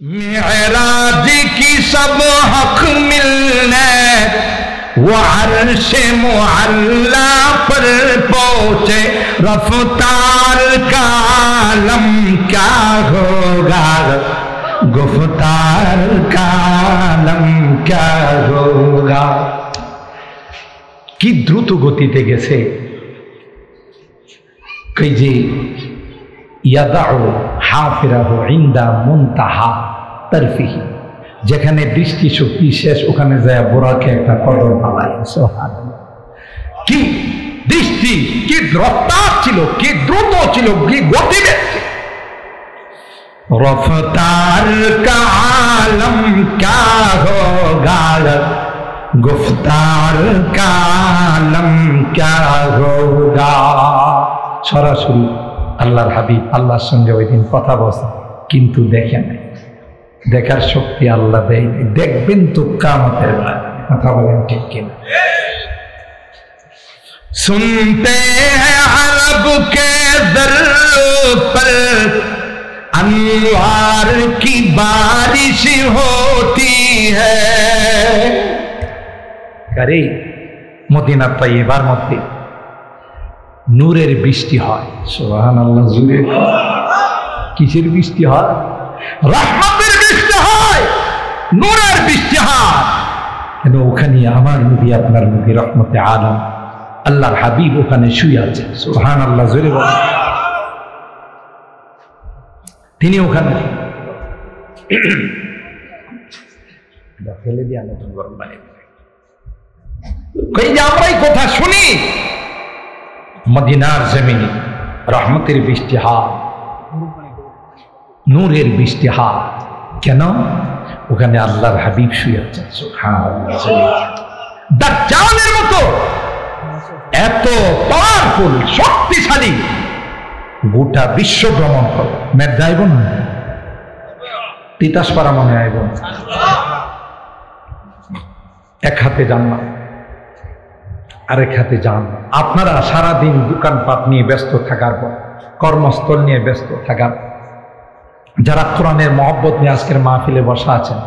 मेराज की सब हक मिलने वो अर्श मुअल्ला पर पहुंचे, रफ्तार का आलम क्या होगा, गुफ्तार का आलम क्या होगा। কি দ্রুত গতিতে গেছে। কই যে ইয়াদাউ হাফিরাহু ইনদা মুনতাহা তারফিহি, যেখানে দৃষ্টি শক্তি শেষ ওখানে যায় বোরাকে একটা কদম ফালায়। সুবহানাল্লাহ, কি দৃষ্টি, কি রফতার ছিল, কি দ্রুত ছিল, কি গতি ছিল। রফতার কা আলম ক্যা হোগা, গুফতার কা আলম ক্যা হোগা। সরাসরি আল্লাহর হাবিব আল্লাহর সঙ্গে ওই দিন কথা বলছে, কিন্তু দেখেন নাই, দেখার শক্তি আল্লাহ দেয়। দেখবেন তো কিয়ামতের বেলা। কথা বলেন ঠিক কিনা? सुनते हैं अरब के दर्रों पर अनवार की बारिश होती है। करे মদিনা তৈয়বার মধ্যে নূরের বৃষ্টি হয়। সুবহানাল্লাহ, জুড়ে কিসের বৃষ্টি হয়? রহমতের বৃষ্টি হয়, নূরের বৃষ্টি হয়। কেন? ওখানে আমার নবী, আপনার নবী রহমতে আলম আল্লাহর হাবিব ওখানে শুয়ে আছেন। সুবহানাল্লাহ, জোরে বলেন। তিনি ওখানে ফেলে দিয়ে নতুন গরম পানি কই যে আমরাই কথা শুনি মদিনার জমিনে রহমতের বৃষ্টি হয়, নূরের বৃষ্টি হয়। কেন? ওখানে আল্লাহর হাবিব শুয়ে আছেন। সুবহানাল্লাহ, দাজ্জালের মতো এত পাওয়ারফুল, শক্তিশালী, গোটা বিশ্ব ভ্রমণ করে মেদ যাইব না, তিতাস পারা মনে আইব। এক হাতে জান্নাত, আরেক হাতে জাহান্নাম। আপনারা সারাদিন দোকানপাট নিয়ে ব্যস্ত থাকার পর, কর্মস্থল নিয়ে ব্যস্ত থাকার, যারা কোরআনের মহব্বত নিয়ে আজকের মাহফিলে বসা আছেন,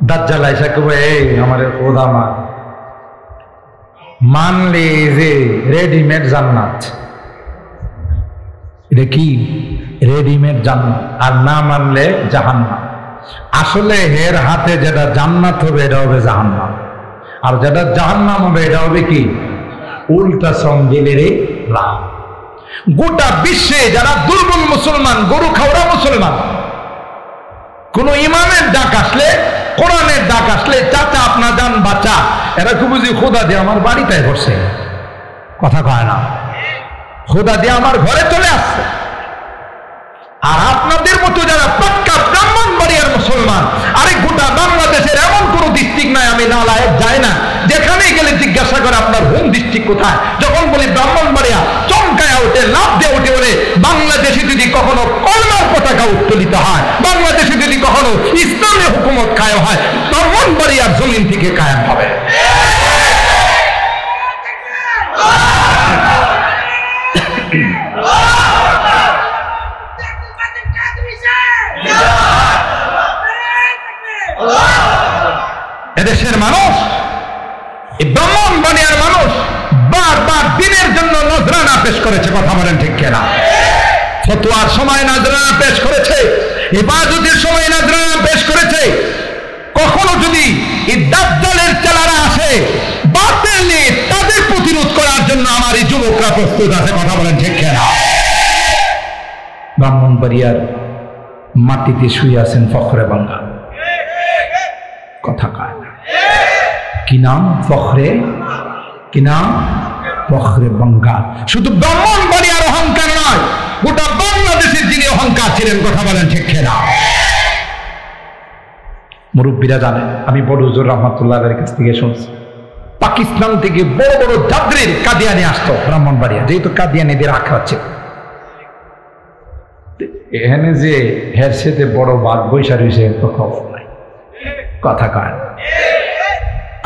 দাজ্জাল আইসা কবে এই আমার খোদা মানলে যে রেডিমেড জান্নাত, এটা কি রেডিমেড জান্নাত, আর না মানলে জাহান্নাম। আসলে এর হাতে যেটা জান্নাত হবে এটা হবে জাহান্নাম, আর যেটা জাহান্নাম হবে এটা হবে কি উল্টা সঙ্গেলের লাভ। গোটা বিশ্বে যারা দুর্বল মুসলমান, গরু খাওয়া মুসলমান, কোন ইমামের ডাক আসলে, কোরআনের ডাক আসলে, চাচা আপনা যান বাচ্চা, এরা খুব বুঝি খোদা দিয়ে আমার বাড়িতে করছে। কথা কয় না, খোদা দিয়ে আমার ঘরে চলে আসছে। আর আপনাদের মতো যারা পাক্কা ব্রাহ্মণবাড়িয়ার মুসলমান, আরে গোটা বাংলাদেশের এমন কোন ডিস্ট্রিক্ট নাই আমি না লায়েক যাই না, যেখানে গেলে জিজ্ঞাসা করে আপনার হোম ডিস্ট্রিক্ট কোথায়। যখন বলি ব্রাহ্মণবাড়িয়া, চমকায় ওঠে, লাভ দিয়ে ওঠে। বলে বাংলাদেশে যদি কখনো কলমার পতাকা উত্তোলিত হয়, বাংলাদেশে যদি কখনো ইসলামী হুকুমত কায়েম হয়, ব্রাহ্মণবাড়িয়ার জমিন থেকে কায়েম হবে। এদেশের মানুষ, এই ব্রাহ্মণবাড়িয়ার মানুষ বারবার দিনের জন্য নজরানা পেশ করেছে। কথা বলেন ঠিক কিনা? ফতোয়ার সময় নজরানা পেশ করেছে, ইবাদতের সময় নজরানা পেশ করেছে। কখনো যদি এই দাজ্জালের চেলারা আসে, বাতিল নিয়ে তাদের প্রতিরোধ করার জন্য আমার এই যুবকরা প্রস্তুত আছে। কথা বলেন ঠিক কিনা? ব্রাহ্মণবাড়িয়ার মাটিতে শুয়ে আছেন ফখরে বাঙ্গাল। কথা কয় না, কি নাম? ফখরে, কি নাম? ফখরে বাঙ্গাল। শুধু ব্রাহ্মণবাড়িয়ার অহংকার নয়, গোটা বাংলাদেশের যিনি অহংকার ছিলেন। কথা বলেন ঠিক কিনা? মুরব্বীরা জানেন, আমি বড় হুজুর রহমাতুল্লাহের কাছ থেকে শুনছি, পাকিস্তান থেকে বড় বড় যাত্রীর কাদিয়ানি আসতো ব্রাহ্মণবাড়িয়া, যেহেতু কাদিয়ানিদের আখড়া ছিল। এখানে যে হের সাথে বড় বাঘ বৈশা রয়েছে তো খবর নাই। কথা কয় না।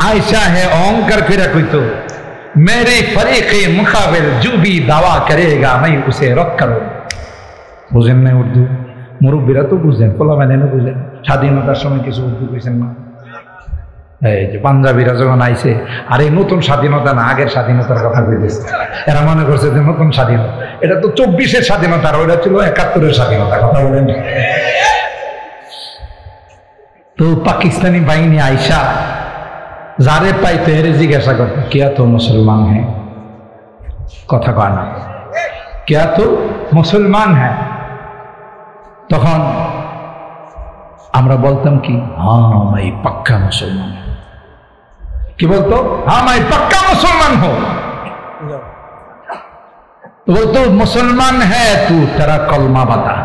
आयशा है ओंकार फिर कहितो मेरे फरीके मुकाबिल जो भी दावा करेगा मैं उसे रख करूं। बुझेन ना उर्दू? মুরব্বীরা তো বুঝেন, পোলাপাইনেও বুঝেন, স্বাধীনতার সময় কিছু উদ্যোগ হয়েছেন না? এই যে পাঞ্জাবিরা যখন আইছে, আর এই নতুন স্বাধীনতা না, আগের স্বাধীনতার কথা বলতেছে। এরা মনে করছে যে নতুন স্বাধীনতা, এটা তো 24-এর স্বাধীনতা, আর ওইটা ছিল 71-এর স্বাধীনতা। কথা বলেন। তো পাকিস্তানি বাহিনী আইসা যারে পাইতে হেরে জিজ্ঞাসা করতো, কিয়া তো মুসলমান হ্যাঁ? কথা কয় না, কিয়া তো মুসলমান হ্যাঁ? তখন আমরা বলতাম কি, হ্যাঁ मैं पक्का मुसलमान। কি বলতো? হ্যাঁ मैं पक्का मुसलमान हूं। तो बोलतो मुसलमान है तू, तेरा कलमा बता।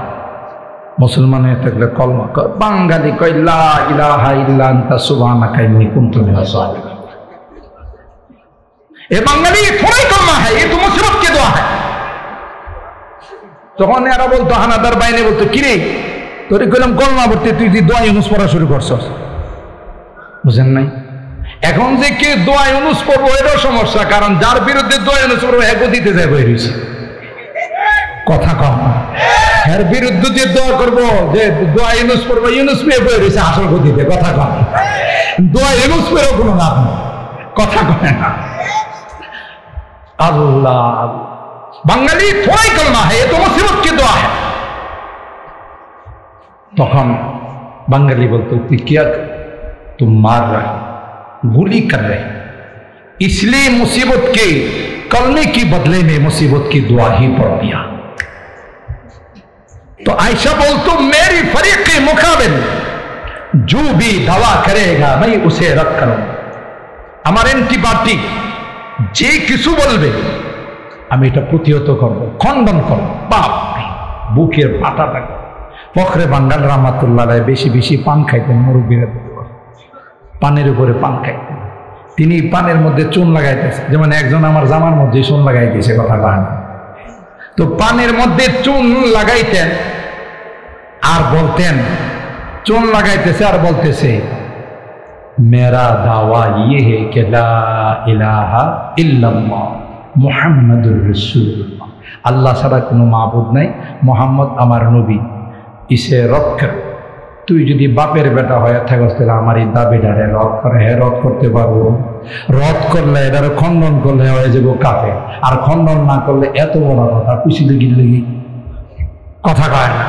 मुसलमान है থাকলে কলমা কর। বাঙালি কই লা ইলাহা ইল্লা আনতা সুবহানাকা ইন্নী কুনতু মিনাজ জালিমিন। এ বাঙালি থোড়াই কলমা है, ये तो मुसीबत की दुआ है। তখন এরা বলতো, হানাদার বাইনে বলতো, কিরে তোরে কইলাম কলমা পড়তে, তুই যে দোয়া ইউনুস পড়া শুরু করছস। বুঝেন নাই? এখন যে কে দোয়া ইউনুস পড়বো এটাও সমস্যা, কারণ যার বিরুদ্ধে দোয়া ইউনুস পড়বো একও দিতে যায় বই রয়েছে। কথা কম, এর বিরুদ্ধে যে দোয়া করবো, যে দোয়া ইউনুস পড়বো, ইউনুস পেয়ে বই রয়েছে আসল গতিতে। কথা কম, দোয়া ইউনুস পেয়েও কোনো লাভ নেই। কথা কয় না। আল্লাহ, বাঙালি থোড়াই কলমা है, ये तो मुसीबत की दुआ है। তখন বাঙালি বলতো, তুই क्या तुम मार रहे, गुली कर रहे, इसलिए मुसीबत के कलमे की बदले में मुसीबत की दुआ ही पढ़ दिया। तो आयशा बोलतो, मेरी फरीक के मुकाबिल जो भी दवा करेगा मैं उसे रद्द करूं। আমার অ্যান্টিবায়োটিক যে কিছু বলবে আমি এটা প্রতিহত করব, খণ্ডন করব। বাপ বুকের পাটাটা। ফখরে বাঙ্গাল রহমাতুল্লাহ আলাইহি বেশি বেশি পান খাইতেন, মুরব্বীরা পানের উপরে পান খাইতেন। তিনি পানের মধ্যে চুন লাগাইতেছে, যেমন একজন আমার জামার মধ্যে চুন লাগাইতেছে। কথা কয় না? তো পানের মধ্যে চুন লাগাইতেন আর বলতেন, চুন লাগাইতেছে আর বলতেছে, मेरा दावा ये है कि ला इलाहा इल्लल्लाह मुहम्मदुर रसूलुल्लाह, अल्लाह ছাড়া কোনো মাবুদ নাই, মোহাম্মদ আমার নবী। ইসে রদ কর। তুই যদি বাপের বেটা হয়ে থাকস তাহলে আমার এই দাবিটারে রদ করে। হ্যাঁ, রদ করতে পারবো। রদ করলে এটারে খণ্ডন করলে হয়ে যাবো কাফের, আর খণ্ডন না করলে এত বড় কথা কুচিতে গিলে গি। কথা কয় না?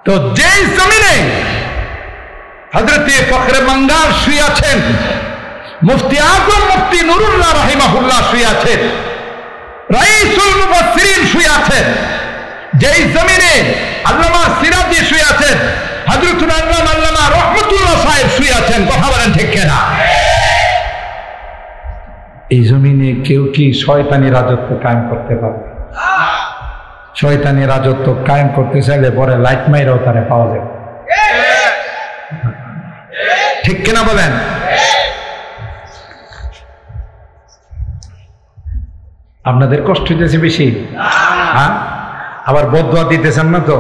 তো যেই জমিনে হযরতে ফখরে বাঙ্গাল শুয়ে আছেন, মুফতি আজম মুফতি নুরুল্লাহ রাহিমাহুল্লাহ শুয়ে আছেন, রাইসুল মুফাসসিরিন শুয়ে আছেন, যেই জমিনে আল্লামা সিরাজি শুয়ে আছেন, হযরতুল আল্লামা রহমাতুল্লাহ সাহেব শুয়ে আছেন। কথা বলেন ঠিক কিনা? এই জমিনে কেউ কি শয়তানি রাজত্ব কায়েম করতে পারবে? শয়তানি রাজত্ব কায়েম করতে চাইলে পরে লাইট মাইরাও তারে পাওয়া যাবে। ঠিক কিনা বলেন? আপনাদের কষ্ট হইতেছে বেশি? হ্যাঁ, আবার বদদোয়া দিতেছেন না তো?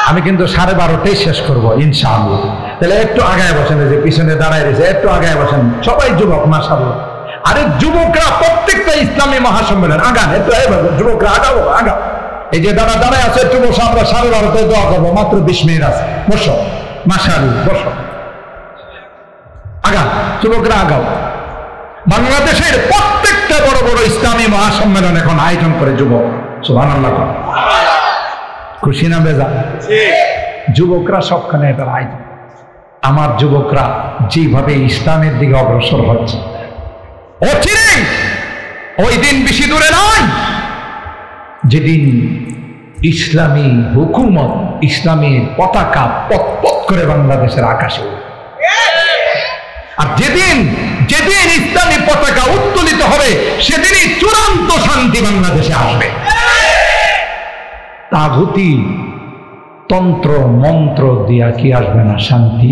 আমি কিন্তু 12:30 শেষ করবো ইনশাআল্লাহ। তাহলে একটু আগায় বসেন, যে পিছনে দাঁড়ায় রয়েছে, একটু আগায় বসেন। সবাই যুবক, মাশাআল্লাহ। আরে যুবকরা প্রত্যেকটা ইসলামী মহাসম্মেলন আগান, একটু যুবকরা আগাবো, আগাও। এই যে দাঁড়া দাঁড়ায় আছে, একটু বসো, আমরা 12:30 দোয়া করবো, মাত্র 20 মিনিট আছে। বসো, মাশাআল্লাহ, বসো, আগাও যুবকরা, আগাও। বাংলাদেশের প্রত্যেকটা বড় বড় ইসলামী মহাসম্মেলন এখন আয়োজন করে যুবক। সুবহানাল্লাহ। খুশি না বেজা? যুবকরা সবখানে এটার আয়োজন। আমার যুবকরা যেভাবে ইসলামের দিকে অগ্রসর হচ্ছে, অচিরেই, ওই দিন বেশি দূরে নয় যেদিন ইসলামী হুকুমত, ইসলামী পতাকা পথ করে বাংলাদেশের আকাশে উঠবে। আর যেদিন যেদিন ইসলামী পতাকা উত্তোলিত হবে, সেদিনই চূড়ান্ত শান্তি বাংলাদেশে আসবে। তাগুতি তন্ত্র মন্ত্র দিয়া কি আসবে না? শান্তি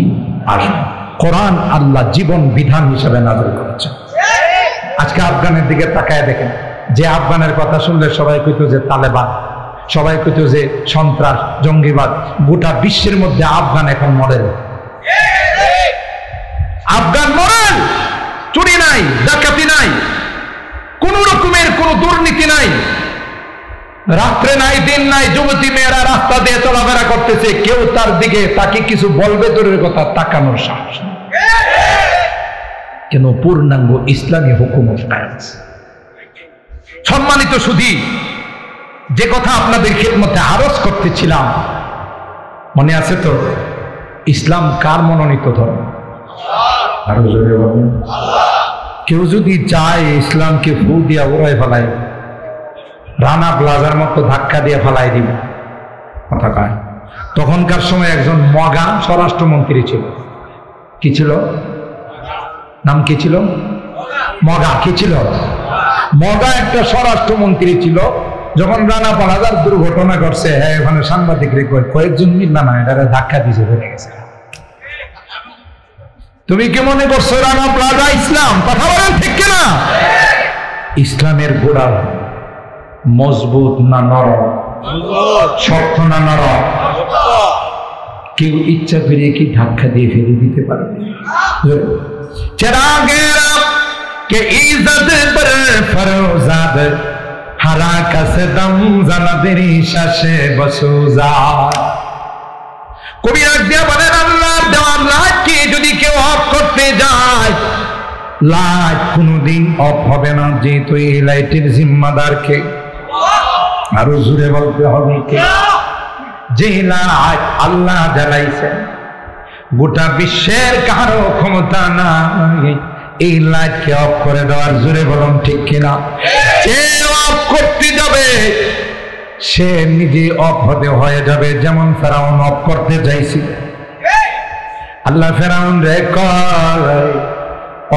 আসবে। কোরআন আল্লাহ জীবন বিধান হিসেবে নাযিল করেছেন। আজকে আফগানের দিকে তাকায় দেখেন, যে আফগানের কথা শুনলে সবাই কইতো যে তালেবান, সবাই কইতো যে সন্ত্রাস, জঙ্গিবাদ। গোটা বিশ্বের মধ্যে আফগান এখন মডেল। আফগান মডেল। চুরি নাই, ডাকাতি নাই, কোন রকমের কোন দুর্নীতি নাই। রাত্রে নাই দিন নাই, যুবতী মেয়েরা রাস্তা দিয়ে চলাফেরা করতেছে, কেউ তার দিকে তাকে কিছু বলবে দূরের কথা, তাকানোর সাহস নেই। কেন? পূর্ণাঙ্গ ইসলামী হুকুমত কায়েম আছে। সম্মানিত সুধী, যে কথা আপনাদের খিদমতে আরজ করতেছিলাম মনে আছে তো? ইসলাম কার মনোনীত ধর্ম? আরো জোরে বলুন। কেউ যদি চায় ইসলামকে ফু দিয়া উড়াই ফেলায়, রানা প্লাজার মতো ধাক্কা দিয়ে ফেলাই দিবে, কথা কয়। তখনকার সময় একজন মগা স্বরাষ্ট্রমন্ত্রী ছিল। কি ছিল? নাম কি ছিল? মগা। কি ছিল? মগা একটা স্বরাষ্ট্রমন্ত্রী ছিল। যখন রানা প্লাজার দুর্ঘটনা ঘটছে, হ্যাঁ ওখানে সাংবাদিক কয়েকজন মিল্লা না এটা ধাক্কা দিছে, বেড়ে গেছে। তুমি কি মনে করছো রানা প্লাজা ইসলাম? কথা বলেন ঠিক কিনা? ইসলামের গোড়া মজবুত না নরম? শক্ত না নরম? কেউ ইচ্ছা করে কি ধাক্কা দিয়ে ফেলে দিতে পারবে? চেরাগেরা কে ইজ্জত पर फरोजाद हरा कसदम जना तेरी शाशे बसुजा। কবি রাগ দিয়া বলেন, আল্লাহর দেওয়া লাইটকে যদি কেউ অফ করতে যায়, লাইট কোনোদিন অফ হবে না, যেহেতু এই লাইটের জিম্মাদার কে? আরো জোরে বলতে হবে কে? যে লাইট আল্লাহ জ্বালাইছেন, গোটা বিশ্বের কারো ক্ষমতা নাই এই লাইটকে অফ করে দেওয়ার। জোরে বলুন ঠিক কিনা? যে অফ করতে যাবে সে নিজে অফ হয়ে যাবে, যেমন ফেরাউন অফ করতে চাইছিল। আল্লাহ ফেরাউন রে কর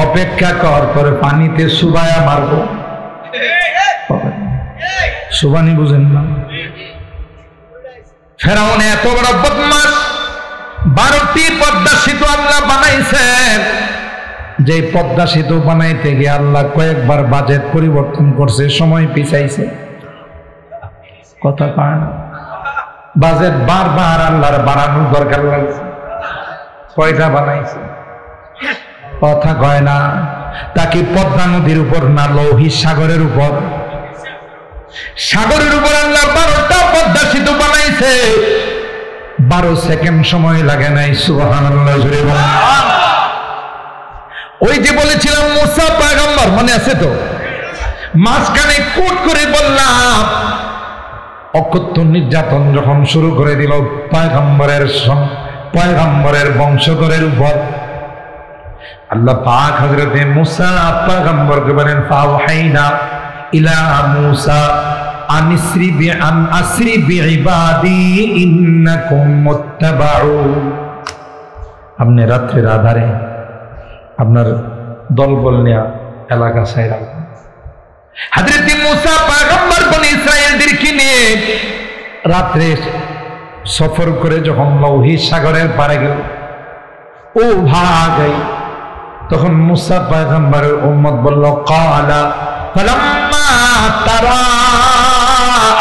অপেক্ষা কর, করে পানিতে সুবায়া মারব। সুবানি বুঝেন না? ফেরাউন এত বড় বদমাশ। 12টি পদ্মা সেতু আল্লাহ বানাইছেন। যে পদ্মা সেতু বানাইতে গিয়ে আল্লাহ কয়েকবার বাজেট পরিবর্তন করছে, সময় পিছাইছে। কথা কয় না? বাজেট বারবার আল্লাহর বাড়ানোর দরকার লাগছে। কয়টা বানাইছে? কথা কয় না? তাকে পদ্মা নদীর উপর না লৌহিত সাগরের উপর? সাগরের উপর আল্লাহ 12টা পদ্মা সেতু বানাইছে। 12 সেকেন্ড সময় লাগে নাই। সুবহানাল্লাহ জুড়ে বলেন। ওই যে বলেছিলাম মুসা পয়গম্বর, মনে আছে তো? মাঝখানে কোট করে বললাম, অকথ্য নির্যাতন যখন শুরু করে দিল পয়গম্বরের বংশধরের উপর, আল্লাহ পাক হযরতে মুসা পয়গম্বরকে বলেন, ফাওহাইনা ইলা মুসা আসরি বিইবাদি ইন্নাকুম মুত্তাবাউন। আপনি রাত্রের আধারে আপনার দলবল নিয়ে এলাকা ছাইরা হযরত মুসা পয়গম্বর বনি ইসরাইলদেরকে নিয়ে রাত্রে সফর করে যখন লৌহিত সাগরের পারে গেল, ও ভাই, তখন মুসা পয়গম্বরের উম্মত বলল, ক্বালা ফালাম্মা তারা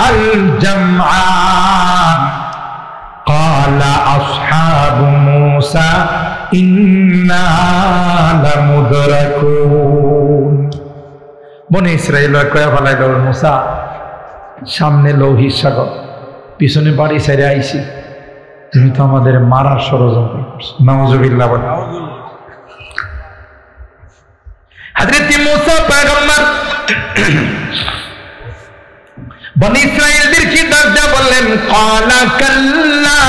আল জামআন ক্বালা আসহাবু মুসা ইন্না লামুদরাকুন। বনি ইসরাইল কয়া ফেলাইল, মুসা সামনে লৌহিত সাগর, পিছনে বাড়ি ছেড়ে আইছি, তুমি তো আমাদের মারার ষড়যন্ত্র করছো। নাউজুবিল্লাহ বলে। হযরত মুসা পয়গম্বর বনি ইসরাইলদেরকে দরজা বললেন, ক্বালা কাল্লা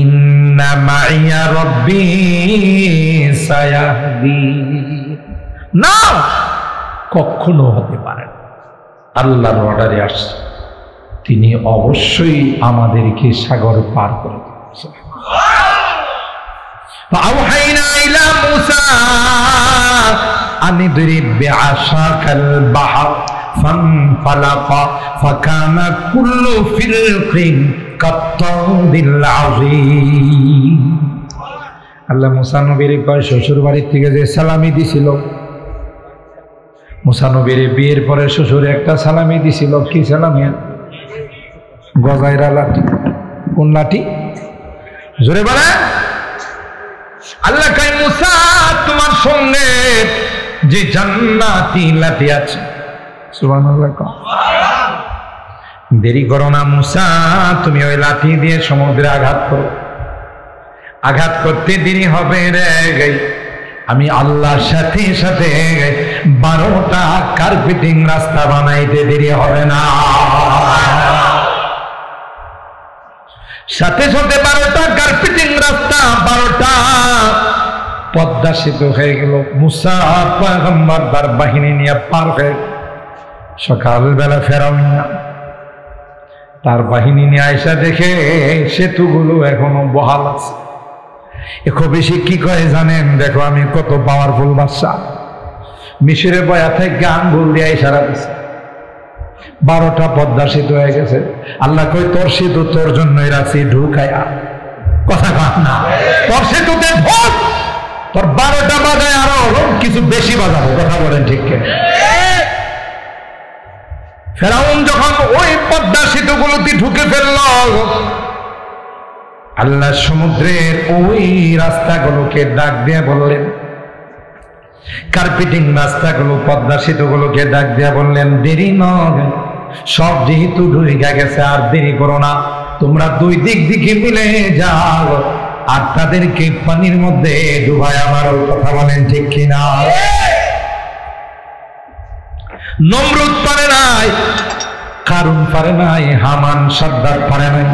ইন্না মাইয়া রাব্বি সায়াহদি। না, কখনো হতে পারে না। আল্লাহর অর্ডারে আসছে, তিনি অবশ্যই আমাদেরকে সাগর পার করে দিবেন। ফাআওহাইনা ইলা মুসা আন ইদরিব বিআসাকাল বাহর ফানফালাকা ফাকানা কুল্লু ফিরকিন কাত্তাউদিল আযীম। আল্লাহ মুসা নবীর কয় শ্বশুর বাড়ির থেকে যে সালামি দিছিল, মুসা নবীর বিয়ের পরে শ্বশুরে একটা সালামি দিছিল। কি সালামি? গজাইরা লাঠি। কোন লাঠি? জোরে বলে। আল্লাহ কয়, মুসা তোমার সঙ্গে যে জান্নাতি লাঠি আছে সুবহানাল্লাহ। দেরি করো না মুসা, তুমি ওই লাঠি দিয়ে সমুদ্রে আঘাত করো। আঘাত করতে দেরি হবে রে, আমি আল্লাহর সাথে সাথে 12টা কার্পেটিং রাস্তা বানাইতে দেরি হবে না। সাথে সাথে 12টা কার্পেটিং রাস্তা, 12টা পদ্মা সেতু হয়ে গেল। মুসা পয়গম্বর তার বাহিনী নিয়ে পার হয়ে সকালবেলা ফেরাউন তার বাহিনী নিয়ে আয়সা দেখে সেতুগুলো এখনো বহাল আছে। খুব বেশি কি কয় জানেন? দেখো আমি কত পাওয়ারফুল বাদশা। মিশরে বয়া থেকে আঙ্গুল দিয়ে ইশারা দিচ্ছে, 12টা পদ্মা সেতু হয়ে গেছে। আল্লাহ কই তোর সেতু তোর জন্যই রাখছি, ঢুকায়া। কথা কন না, তোর সেতুতে ঢোক, তোর 12টা বাজায় আরো কিছু বেশি বাজাবো। কথা বলেন ঠিক কে? ফেরাউন যখন ওই পদ্মা সেতুগুলোতে ঢুকে ফেলল, আল্লাহ সমুদ্রের ওই রাস্তাগুলোকে ডাক দিয়ে বললেন, কার্পেটিং রাস্তাগুলো পদ্মা সেতুগুলোকে ডাক দিয়ে বললেন, দেরি নয়, সব যেহেতু ঢুকে গেছে আর দেরি করো না, তোমরা দুই দিক দিকে মিলে যাও আর তাদেরকে পানির মধ্যে ডুবায় আমার। কথা বলেন ঠিক কিনা? নমরুদ পারে নাই, কারুন পারে নাই, হামান সাদ্দাত পারে নাই,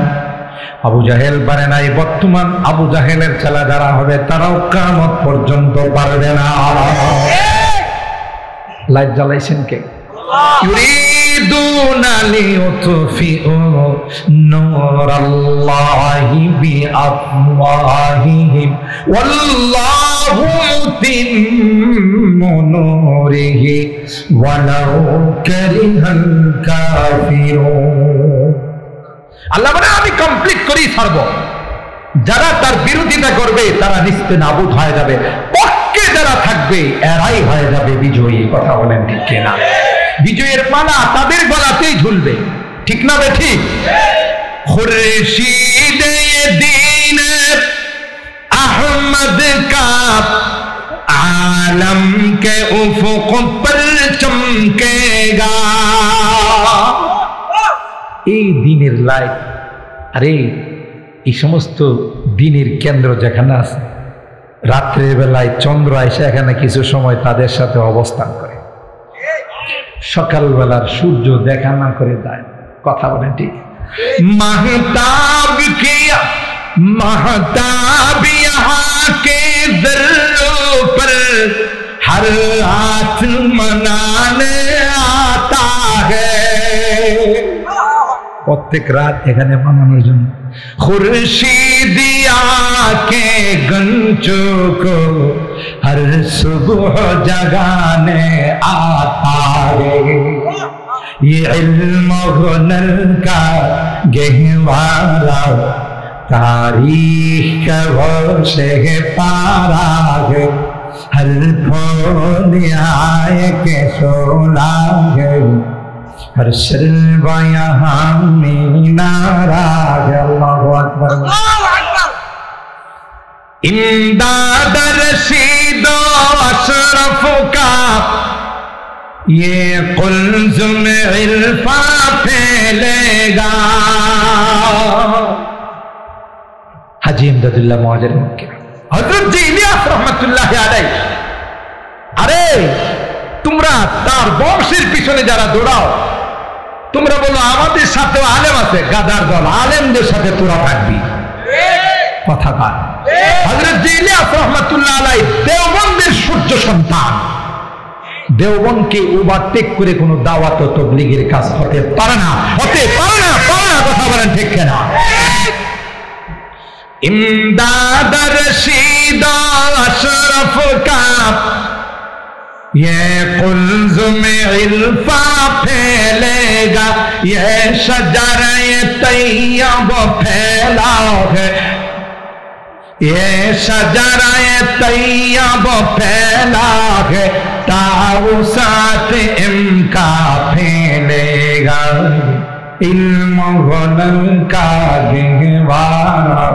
আবু জাহেল পারে নাই। বর্তমান আবু জাহেলের ছেলে যারা হবে তারাও কিয়ামত পর্যন্ত পারবে না। লাইট জ্বালাইছেন কে? ইউরিদুনা লিইউতফিউ নূরাল্লাহি বিআফওয়াহিহিম ওয়াল্লাহু মুতিম্মু নূরিহি ওয়ালাউ কারিহাল কাফিরুন। আল্লাহ বলে আমি কমপ্লিট করেই ছাড়ব। যারা তার বিরোধিতা করবে তারা নিশ্চিত নাবুদ হয়ে যাবে, পক্ষে যারা থাকবে এরাই হয়ে যাবে বিজয়ী। কথা বলেন ঠিক কিনা? বিজয়ের মালা তাদের গলাতেই ঝুলবে, ঠিক না বে ঠিক? খুরশিদে দ্বীন আহমদ কা आलम के उफुक पर चमकेगा। এই দিনের লাইট, আরে এই সমস্ত দিনের কেন্দ্র যেখানে আছে, রাত্রের বেলায় চন্দ্র এসে এখানে কিছু সময় তাদের সাথে অবস্থান করে, সকালবেলার সূর্য দেখা না করে যায়। কথা বলেন ঠিক? মাহতাব কিয়া মাহতাব यहाँ के ज़र्रों पर हर रात मनाने आता है। প্রত্যেক রাত এখানে মানানোর জন্য খুরশিদিয়া কে গঞ্জো কো हर सुबह जगाने आता है। ये इल्म हुनर का गहवारा तारीख का वो से पारा है। हर फूल आए के सोला है, हर शर्ब यहाँ मीनारा है। अल्लाहु अकबर। इमदाद रशीद अशरफ का ये कुल्ज़ुम इल्फा फैलेगा। हाजी इमदादुल्लाह मुहाजिर मक्की हजरत जी इलियास रहमतुल्लाह अलैहि। আরে তোমরা তার বংশের পিছনে যারা দৌড়াও, তোমরা বলো আমাদের সাথে আলেম আছে, গাদার দল, আলেমদের সাথে তোরা থাকবি। কথা কার? হযরত জি ইলিয়াস রাহমাতুল্লাহ আলাইহি দেওবন্দের সূর্য সন্তান। দেওবন্দকে ওভারটেক করে কোনো দাওয়াত ও তাবলীগের কাজ হতে পারে না, হতে পারে না, পারে না। কথা বলেন ঠিক কিনা? इमदाद रशीद अशरफ का ये कुल्ज़ुम इल्फा फैलेगा। ये शजर-ए तैयब फैला है, ये शजर-ए तैयब फैला है, ताउसात इनका फैलेगा। इल्म हुनर का गहवारा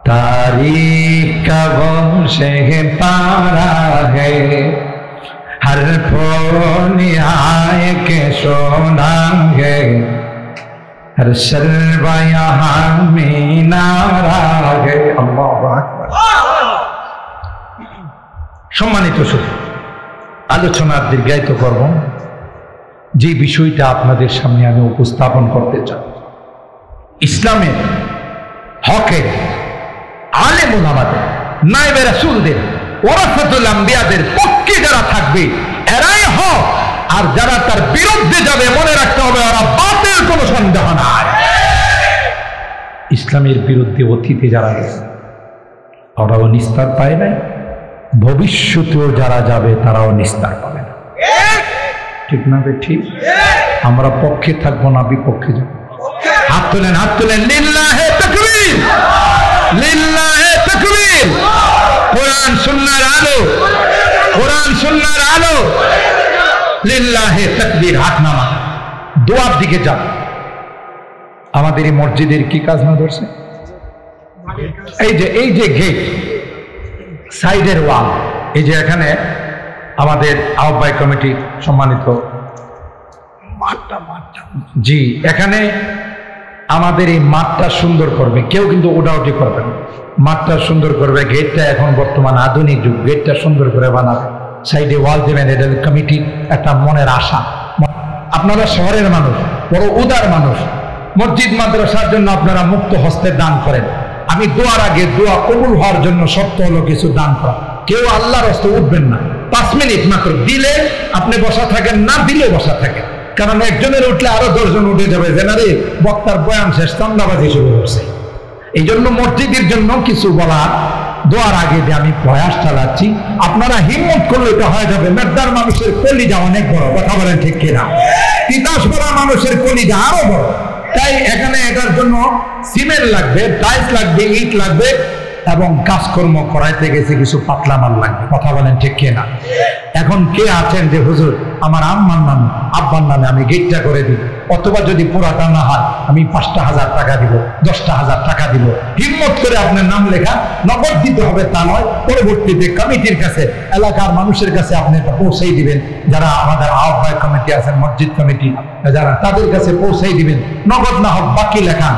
तारीख का वो से पारा है। हर फोन आए के सोनांगे हर शर्वा यहाँ मीनारा गे। अल्लाहु আকবার। সম্মানিত সুধী, আলোচনার দীর্ঘায়িত করব যে বিষয়টা আপনাদের সামনে আমি উপস্থাপন করতে চাই, ইসলামের হকে আলেম ওলামাদের, নায়েবে রাসূলদের, ওয়ারাসাতুল আম্বিয়াদের পক্ষে যারা থাকবে এরাই হক, আর যারা তার বিরুদ্ধে যাবে মনে রাখতে হবে ওরা বাতিল, কোনো সন্দেহ নাই। ইসলামের বিরুদ্ধে অতীতে যারা গেছে ওরাও নিস্তার পায় নাই, ভবিষ্যতেও যারা যাবে তারাও নিস্তার পাবে না। ঠিক না? ঠিক। আমরা পক্ষে থাকবো না বিপক্ষে যাব? হাত তোলেন, হাত তোলেন। লিল্লাহে তাকবীর, লিল্লাহে তাকবীর। কোরআন সুন্নাহর আলো, কোরআন সুন্নাহর আলো। লিল্লাহে তাকবীর। হাত নামা, দোয়ার দিকে যাব। আমাদের এই মসজিদের কি কাজ না ধরছে? এই যে গেট, সাইডের ওয়াল, এই যে এখানে আমাদের আহ্বায়ক কমিটি সম্মানিত জি, এখানে আমাদের এই মাঠটা সুন্দর করবে, কেউ কিন্তু ওটাউটি করবে না, মাঠটা সুন্দর করবে। গেটটা এখন বর্তমান আধুনিক যুগ, গেটটা সুন্দর করে বানাবে, সাইডে ওয়াল দেবেন। এটা কমিটির একটা মনের আশা। আপনারা শহরের মানুষ, বড় উদার মানুষ, মসজিদ মাদ্রাসার জন্য আপনারা মুক্ত হস্তে দান করেন। আমি দোয়ার আগে দোয়া কবুল হওয়ার জন্য শর্ত হলো কিছু দান করা। কেউ আল্লাহর হস্তে উঠবেন না, 5 মিনিট মাত্র। দিলে আপনি বসা থাকেন, না দিলে বসা থাকেন, কারণ একজনের উঠলে আরো 10 জন উঠে যাবে, জেনারে বক্তার বয়ান শেষ, চান্দাবাজি শুরু করছে। এই জন্য মসজিদের জন্য কিছু বলার দোয়ার আগে যে আমি প্রয়াস চালাচ্ছি, আপনারা হিম্মত করলে এটা হয়ে যাবে। মেদার মানুষের কলিজা অনেক বড়, কথা বলেন ঠিক কিনা? তিতাস ভরা মানুষের কলিজা আরো বড়। তাই এখানে এটার জন্য সিমেন্ট লাগবে, টাইলস লাগবে, ইট লাগবে, এবং কাজকর্ম করাইতে গেছে কিছু পাতলা মাল লাগবে, কথা বলেন ঠিক কিনা? এখন কে আছেন যে হুজুর আমার আম্মার নামে আব্বার নামে আমি গেটটা করে দিই, অথবা যদি পুরাটা না হয় আমি 5,000 টাকা দিব, 10,000 টাকা দিব, হিম্মত করে আপনার নাম লেখা, নগদ দিতে হবে তা নয়, পরবর্তীতে কমিটির কাছে, এলাকার মানুষের কাছে আপনি এটা পৌঁছেই দিবেন। যারা আমাদের আহ্বায়ক কমিটি আছেন, মসজিদ কমিটি যারা, তাদের কাছে পৌঁছেই দিবেন। নগদ না হোক, বাকি লেখান,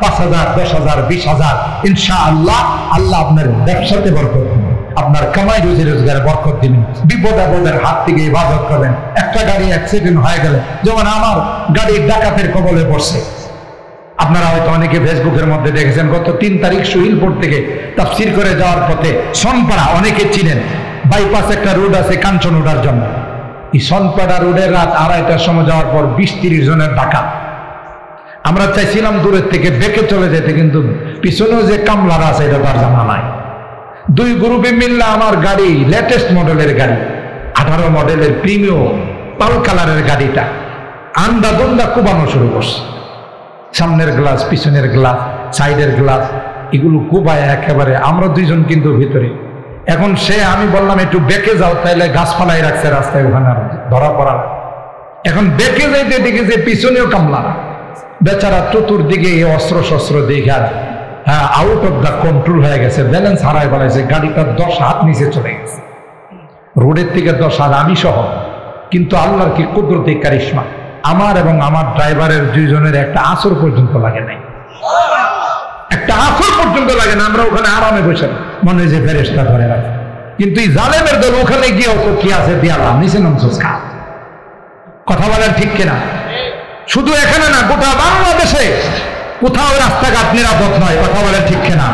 5,000, 10,000, 20,000, ইনশাআল্লাহ আল্লাহ আপনার ব্যবসাতে বরকত দিবেন, আপনার কামাই রুজি রোজগারে বরকত দিবেন। বিপদ আপদের হাত থেকে ইবাদত করবেন। একটা গাড়ি অ্যাক্সিডেন্ট হয়ে গেলে, যেমন আমার গাড়ির ডাকাতের কবলে পড়ছে, আপনারা হয়তো অনেকে ফেসবুকের মধ্যে দেখেছেন, গত 3 তারিখ সুহিলপুর থেকে তাফসীর করে যাওয়ার পথে সনপাড়া, অনেকে চিনেন, বাইপাস একটা রোড আছে কাঞ্চন ওঠার জন্য। এই সনপাড়া রোডের রাত 2:30টার সময় যাওয়ার পর 20-30 জনের ডাকাত। আমরা চাইছিলাম দূরের থেকে বেঁকে চলে যেতে, কিন্তু পিছনেও যে কামলারা আছে এটা তার জানা নাই। 2 গ্রুপে মিললে আমার গাড়ি, লেটেস্ট মডেলের গাড়ি, 18 মডেলের প্রিমিয়াম পাল কালারের গাড়িটা আন্দাদন্দা কুবানো শুরু করছে। সামনের গ্লাস, পিছনের গ্লাস, সাইডের গ্লাস, এগুলো কুবায় একেবারে। আমরা 2 জন কিন্তু ভিতরে। এখন আমি বললাম একটু বেঁকে যাও, তাইলে গাছপালাই রাখছে রাস্তায়, ওখানে ধরা পড়া। এখন বেঁকে যাইতে দেখে যে পিছনেও কামলারা, বেচারা চতুর্দিকে অস্ত্র শস্ত্র দেখে আউট অফ দ্য কন্ট্রোল হয়ে গেছে, ব্যালেন্স হারায় ফেলাইছে, গাড়িটা 10 হাত নিচে চলে গেছে, রোডের থেকে 10 হাত, আমি সহ। কিন্তু আল্লাহর কি কুদরতি কারিশমা, আমার এবং আমার ড্রাইভারের 2 জনের একটা আসর পর্যন্ত লাগে নাই, একটা আসর পর্যন্ত লাগে না। আমরা ওখানে আরামে বসে মনে হয় যে ফেরেশতা ধরে রাখে। কিন্তু এই জালেমের দল ওখানে গিয়ে অত কি আছে দিয়ালাম নিচে নামছস খা, কথা বলেন ঠিক কিনা? শুধু এখানে না, গোটা বাংলাদেশে কোথাও রাস্তাঘাট নিরাপদ নয়, কথা বলেন ঠিক কিনা?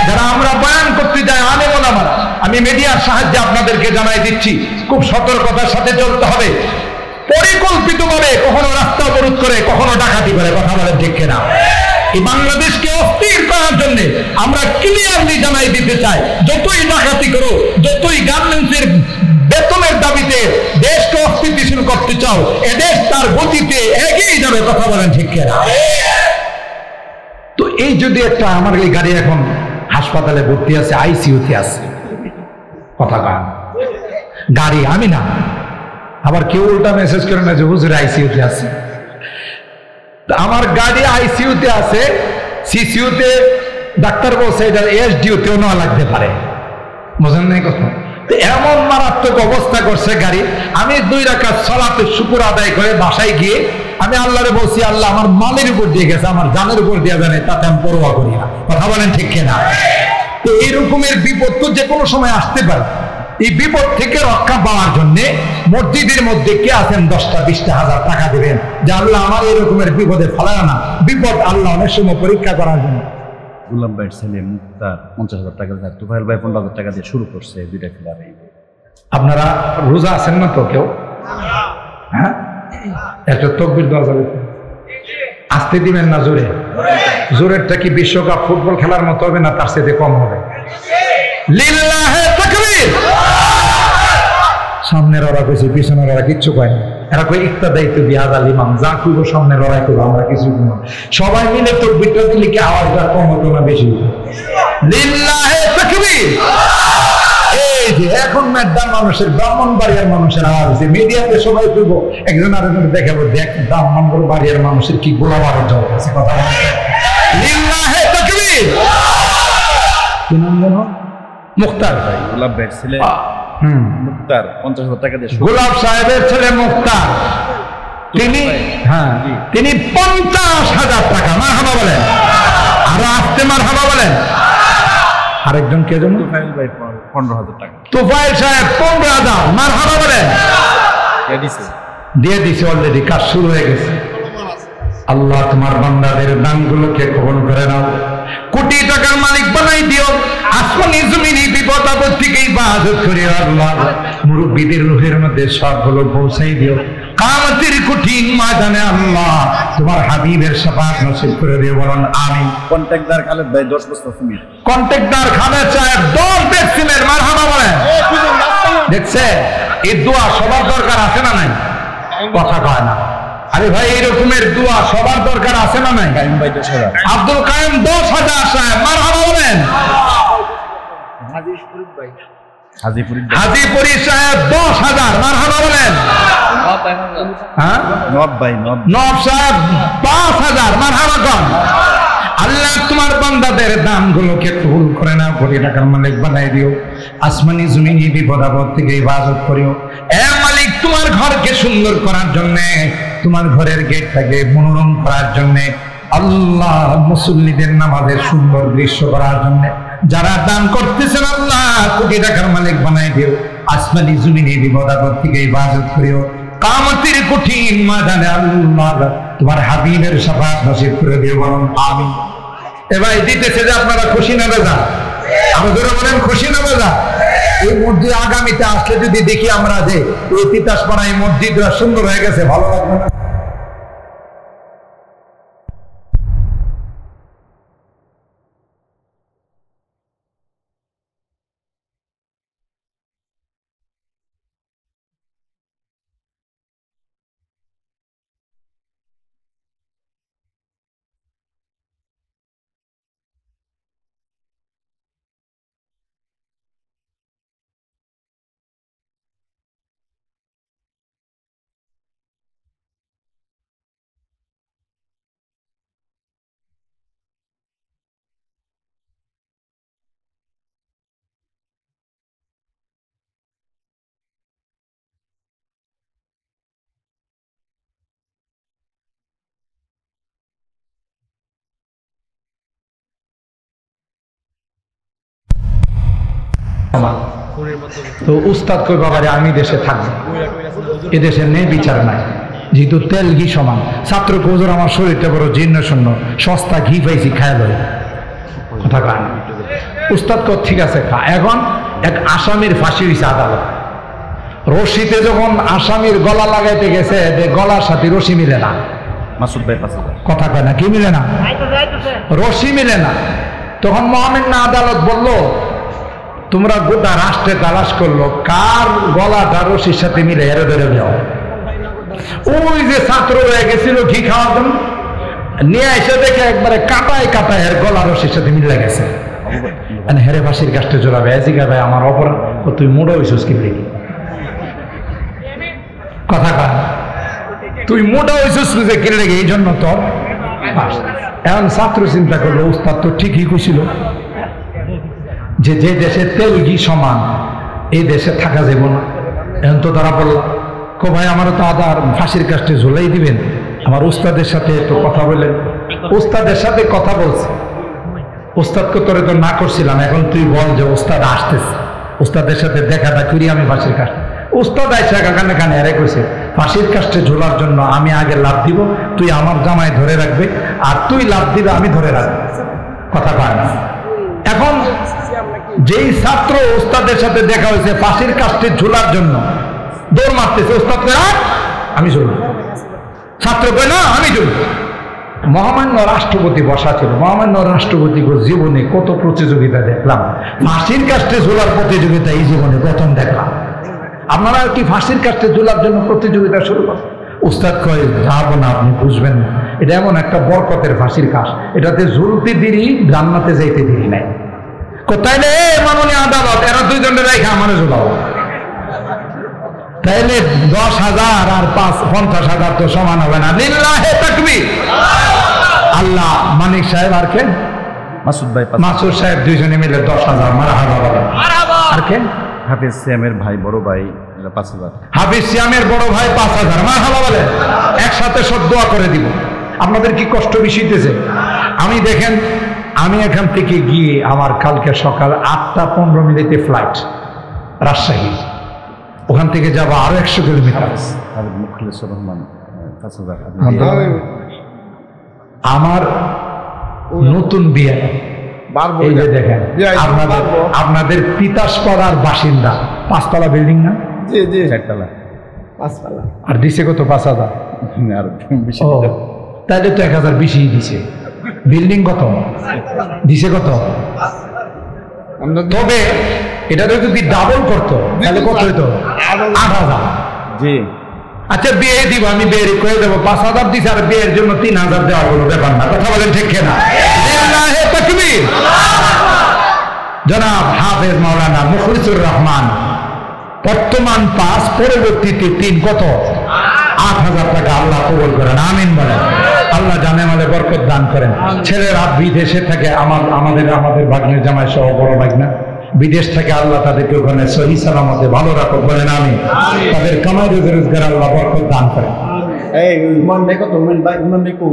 যারা আমরা বয়ান করতে যাই আলেম ওলামারা, আমি মিডিয়ার সাহায্যে আপনাদেরকে জানাই দিচ্ছি, খুব সতর্কতার সাথে চলতে হবে। পরিকল্পিতভাবে কখনো রাস্তা অবরোধ করে, কখনো ডাকাতি করে, কথা বলেন ঠিক কিনা? এই বাংলাদেশকে অস্থির করার জন্য আমরা ক্লিয়ারলি জানাই দিতে চাই, যতই ডাকাতি করো, যতই গার্মেন্টসের বেতনের দাবিতে দেশকে অস্থিতিশীল করতে চাও, এদেশ তার গতিতে এগিয়ে যাবে, কথা বলেন ঠিক কিনা? তো এই যদি একটা, আমার এই গাড়ি এখন হাসপাতালে ভর্তি আছে, আইসিইউতে আছে, কথা কান গাড়ি, আমি না। আবার কেউ উল্টা মেসেজ করে না যে হুজুর আইসিইউতে আছে। আমার গাড়ি আইসিইউতে আছে, সিসিইউতে ডাক্তার বলছে এটা এসডিইউতেও নেওয়া লাগতে পারে, বুঝেন নাই কথা? এমন মারাত্মক অবস্থা করছে গাড়ি। আমি 2 রাকাত সালাতে শুকর আদায় করে বাসায় গিয়ে আমি আল্লাহরে বলছি, আল্লাহ আমার মালের উপর দিয়ে গেছে, আমার জানের উপর দিয়ে জানে, তাতে আমি পরোয়া করি না। কথা বলেন ঠিক কিনা? তো এইরকমের বিপদ তো যে কোনো সময় আসতে পারে। এই বিপদ থেকে রক্ষা পাওয়ার জন্য মসজিদের মধ্যে কে আছেন 10টা 20টা হাজার টাকা দিবেন যে আল্লাহ আমার এরকমের বিপদে ফেলায় না। বিপদ আল্লাহ অনেক সময় পরীক্ষা করার জন্য। গুলাম ভাইয়ের ছেলে মুক্তার 50,000 টাকা দিয়ে, তুফাইল ভাই 15,000 টাকা দিয়ে শুরু করছে 2টা ক্লাব। আপনারা রোজা আছেন না তো কেউ? হ্যাঁ, একটা তকবির দেওয়া যাবে? আসতে দিবেন না জোরে? জোরেরটা কি বিশ্বকাপ ফুটবল খেলার মতো হবে না তার সাথে কম হবে? লিল্লাহে তাকবীর। সামনের ওরা কইছে, পিছনের ওরা কিচ্ছু কয় না। এরা কই ইক্তাদাই তো বিহাদাল ইমাম, যা কইব সামনের ওরাই করবো, আমরা কিছু কইব। সবাই মিলে তকবীরটা দিলে কি আওয়াজটা কম হতো না বেশি? লিল্লাহে তাকবীর। এই যে এখন মেড্ডা মানুষের, ব্রাহ্মণবাড়িয়ার মানুষের আওয়াজ হচ্ছে, মিডিয়াতে সবাই কইব, একজন আরেকজন দেখাবো, দেখ ব্রাহ্মণবাড়িয়ার মানুষের কি গোলাবারের জবাব আছে। কথা লিল্লাহে তাকবীর। কি নাম জানো? মুক্তার ভাই, গোলাপ ভাইয়ের ছেলে মুক্তার 50,000 টাকা দিয়ে। গোলাপ সাহেবের ছেলে মুক্তার, তিনি হ্যাঁ তিনি 50,000 টাকা। মারহাবা বলেন, আরো আসতে মারহাবা বলেন। আরেকজন কে জানো? তুফাইল ভাই 15,000 টাকা। তুফাইল সাহেব 15,000। মারহাবা বলেন। দিয়ে দিছে অলরেডি, কাজ শুরু হয়ে গেছে। আল্লাহ তোমার বান্দাদের দানগুলোকে কবুল করে নাও, কোটি টাকার মালিক বানাই দিও, আসমানি জমিনি বিপদ আপদ থেকে ইবাদত করে আল্লাহ মুরব্বীদের রূহের মধ্যে সবগুলো পৌঁছাই দিও। কিয়ামতের কঠিন ময়দানে আল্লাহ তোমার হাবিবের শাফাআত নসিব করে দিও, বলুন আমিন। কন্ট্রাক্টর খালেদ ভাই 10 বস্তা সিমেন্ট। কন্ট্রাক্টর খালেদ সাহেব 10 ব্যাগ সিমেন্ট। মারহাবা বলেন। দেখছে এই দোয়া সবার দরকার আছে না নাই? কথা কয় না। আরে ভাই এইরকমের দোয়া সবার দরকার আছে না নাই? কাইম ভাই 10,000। আব্দুল কাইম 10,000 সাহেব। মারহাবা বলেন। হাজিপুরি সাহেব 10,000। মারহাবা বলেন। হ্যাঁ, নব সাহেব 5,000। মারহাবা কন। আল্লাহ তোমার বান্দাদের দানগুলোকে কবুল করে নাও, কোটি টাকার মালিক বানাই দিও, আসমানি জমিনি বিপদ আপদ থেকে ইবাদত করিও। এ মালিক, তোমার ঘরকে সুন্দর করার জন্য, তোমার ঘরের গেটটাকে মনোরম করার জন্য, আল্লাহ মুসল্লিদের নামাজের সুন্দর দৃশ্য করার জন্য যারা দান করতেছেন আল্লাহ কোটি টাকার মালিক বানাই দিও, আসমানি জমিনি বিপদ আপদ থেকে ইবাদত করিও। কিয়ামতের কঠিন ময়দানে আল্লাহ তোমার হাবিবের শাফাআত নসিব করে দিও, বলুন আমিন। এবার দিতেছে যে আপনারা খুশি না বেজা? আপনারা বলেন খুশি না বেজা? এই মসজিদ আগামীতে আসলে যদি দেখি আমরা যে এই তিতাসপাড়া এই মসজিদটা সুন্দর হয়ে গেছে, ভালো লাগবে না? তো উস্তাদ কই বাবারে আমি দেশে থাকবো, এদেশে নেই বিচার নাই, যেহেতু তেল ঘি সমান। ছাত্র কোজোর আমার শরীরটা বড় জীর্ণ শূন্য, সস্তা ঘি পাইছি খায় লয়। কথা কয় না। উস্তাদ কর ঠিক আছে খা। এখন এক আসামির ফাঁসি হয়েছে আদালত। রশিতে যখন আসামির গলা লাগাইতে গেছে, গলার সাথে রশি মিলে না। মাসুদ ভাই কথা কয় না, কি মিলে না? রশি মিলে না। তখন মহামান্য আদালত বলল, তোমরা গোটা রাষ্ট্রে তালাশ করলো, কার গলাটা রশির সাথে মিলে এর ধরে যাও। ওই যে ছাত্র রয়ে গেছিল ঘি খাওয়ার জন্য, নিয়ে এসে দেখে একবারে কাটায় কাটায় এর গলা রশির সাথে মিলে গেছে। হেরে ফাঁসির কাজটা জোড়াবে, এজিকা ভাই আমার অপরাধ, তুই মোড়া হইছিস কি দেখি? কথা কয়, তুই মোটা হইছিস যে কিনে লেগে, এই জন্য তোর। এখন ছাত্র চিন্তা করলো, উস্তাদ তো ঠিকই কইছিল যে যে দেশে তেল ঘি সমান, এই দেশে থাকা যাব না। এখন তো ধরা পড়লাম, কো ভাই আমারও তো আদার ফাঁসির কাস্টে ঝুলাই দিবেন, আমার উস্তাদের সাথে একটু কথা বলেন। উস্তাদের সাথে কথা বলছে, উস্তাদকে তোরে তো না করছিলাম, এখন তুই বল যে উস্তাদ আসতেছে, উস্তাদের সাথে দেখাটা করি আমি ফাঁসির কাস্টে। উস্তাদ আইসা কানে কানে আরে কইছে ফাঁসির কাস্টে ঝোলার জন্য আমি আগে লাভ দিব, তুই আমার জামায় ধরে রাখবে, আর তুই লাভ দিবে আমি ধরে রাখবো। কথা কয় না। এখন যেই ছাত্র উস্তাদের সাথে দেখা হয়েছে ফাঁসির কাস্টে ঝোলার জন্য দৌড় মারতেছে, উস্তাদ কয় আমি ঝুলব, ছাত্র কয় না আমি ঝুলব। মহামান্য রাষ্ট্রপতি বসা ছিল, মহামান্য রাষ্ট্রপতি জীবনে কত প্রতিযোগিতা দেখলাম, ফাঁসির কাস্টে ঝোলার প্রতিযোগিতা এই জীবনে প্রথম দেখলাম। আপনারা কি ফাঁসির কাস্টে ঝোলার জন্য প্রতিযোগিতা শুরু করেন? উস্তাদ কয় যাবো না, আপনি বুঝবেন না, এটা এমন একটা বরকতের ফাঁসির কাজ, এটাতে ঝুলতে দেরি জান্নাতে যাইতে দেরি নাই। তাইলে মাননীয় আদালত এরা দুইজনের রেখে আমার ঝোলাও, তাইলে 10,000 আর 50,000 তো সমান হবে না। লিল্লাহে তাকবীর। আল্লাহ মানিক সাহেব আর কে মাসুদ সাহেব দুইজনে মিলে 10,000 মারহাবা বলেন। আর কে হাফিজ সিয়ামের ভাই বড় ভাই 5,000, হাফিজ সিয়ামের বড় ভাই 5,000 মারহাবা বলেন। একসাথে সব দোয়া করে দিব। আপনাদের কি কষ্ট বেশি হইতেছে? আমি দেখেন, আমি এখান থেকে গিয়ে আমার কালকে সকাল 8:15 ফ্লাইট রাজশাহী, ওখান থেকে যাবো আরো 100 কিলোমিটার। মুখলিসুর রহমান 5,000। আমার নতুন বিয়ে, এই যে দেখেন আপনাদের তিতাসপাড়ার বাসিন্দা, 5 তলা বিল্ডিং না? 4 তলা। আর দিছে কত? 5,000। আর বেশি তাইলে তো 1,000 বেশি দিছে। বিল্ডিং কত দিছে? কত? তবে এটা যদি ডাবল করতো তাহলে কত হইতো? 8,000। জি আচ্ছা, বিয়ে দিব, আমি বিয়ে করে দেবো, 5,000 দিছে, আর বিয়ের জন্য 3,000 দেওয়া কোনো ব্যাপার না। কথা বলেন ঠিক কিনা? জনাব হাফেজ মাওলানা মুখলিসুর রহমান বর্তমান 5, পরবর্তীতে 3, কত? 8,000 টাকা। আল্লাহ কবুল করেন, আমিন বলেন। আল্লাহ জানে মালে বরকত দান করেন। ছেলেরা বিদেশে থাকে, আমাদের ভাগ্নের জামাই সহ বড় ভাগ্না বিদেশ থেকে, আল্লাহ তাদেরকে ওখানে সহি সালামতে ভালো রাখো বলেন আমি। তাদের কামাই রোজগার আল্লাহ বরকত দান করেন। এই মান দেখো তো, মান ভাই মান দেখো।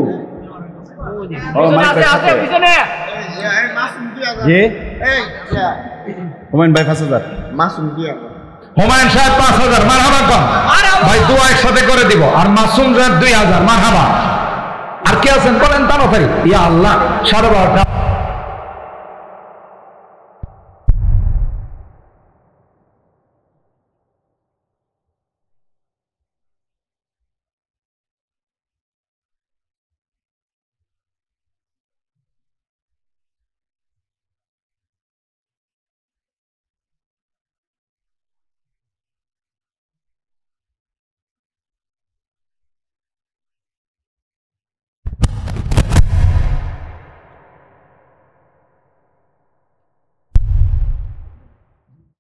ও মাইক আছে পিছনে। জি এই হুমায়ুন ভাই 5,000। মাসুম দিয়া হুমায়ুন সাহেব 5,000 মারহাবা কম ভাই, দোয়া একসাথে করে দিব। আর মাসুম সাহেব 2,000 মারহাবা। আর কে আছেন বলেন তাড়াতাড়ি। ইয়া আল্লাহ 12:30